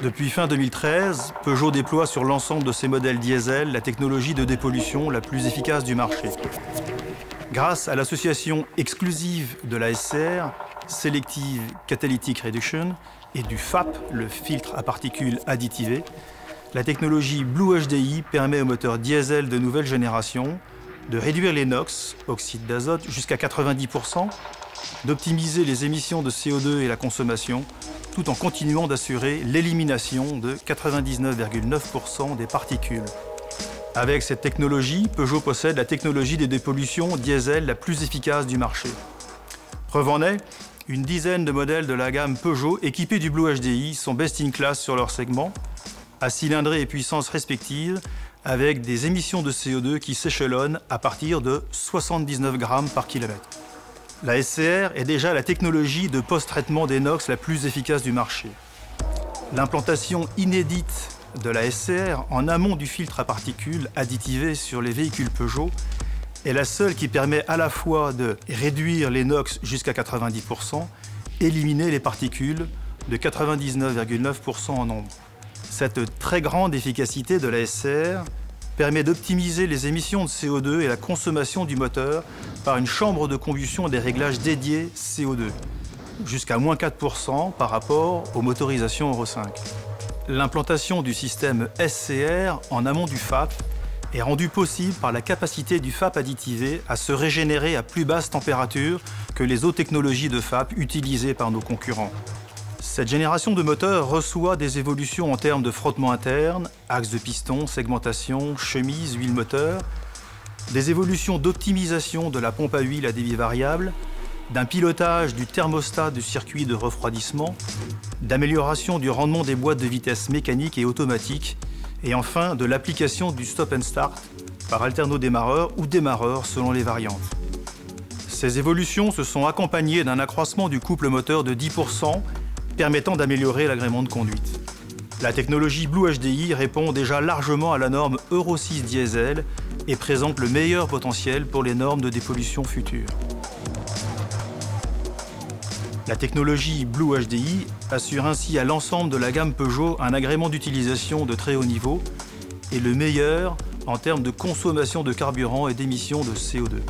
Depuis fin 2013, Peugeot déploie sur l'ensemble de ses modèles diesel la technologie de dépollution la plus efficace du marché. Grâce à l'association exclusive de la SCR, Selective Catalytic Reduction, et du FAP, le filtre à particules additivé, la technologie Blue HDI permet aux moteurs diesel de nouvelle génération de réduire les NOx, oxyde d'azote, jusqu'à 90%, d'optimiser les émissions de CO2 et la consommation, tout en continuant d'assurer l'élimination de 99,9% des particules. Avec cette technologie, Peugeot possède la technologie des dépollutions diesel la plus efficace du marché. Preuve en est, une dizaine de modèles de la gamme Peugeot équipés du Blue HDI sont best-in-class sur leur segment, à cylindrée et puissance respectives, avec des émissions de CO2 qui s'échelonnent à partir de 79 grammes par kilomètre. La SCR est déjà la technologie de post-traitement des NOx la plus efficace du marché. L'implantation inédite de la SCR en amont du filtre à particules additivé sur les véhicules Peugeot est la seule qui permet à la fois de réduire les NOx jusqu'à 90%, éliminer les particules de 99,9% en nombre. Cette très grande efficacité de la SCR permet d'optimiser les émissions de CO2 et la consommation du moteur par une chambre de combustion et des réglages dédiés CO2, jusqu'à moins 4% par rapport aux motorisations Euro 5. L'implantation du système SCR en amont du FAP est rendue possible par la capacité du FAP additivé à se régénérer à plus basse température que les autres technologies de FAP utilisées par nos concurrents. Cette génération de moteurs reçoit des évolutions en termes de frottement interne, axe de piston, segmentation, chemise, huile moteur, des évolutions d'optimisation de la pompe à huile à débit variable, d'un pilotage du thermostat du circuit de refroidissement, d'amélioration du rendement des boîtes de vitesse mécaniques et automatiques, et enfin de l'application du stop and start par alternodémarreur ou démarreur selon les variantes. Ces évolutions se sont accompagnées d'un accroissement du couple moteur de 10%, permettant d'améliorer l'agrément de conduite. La technologie Blue HDI répond déjà largement à la norme Euro 6 diesel et présente le meilleur potentiel pour les normes de dépollution futures. La technologie Blue HDI assure ainsi à l'ensemble de la gamme Peugeot un agrément d'utilisation de très haut niveau et le meilleur en termes de consommation de carburant et d'émissions de CO2.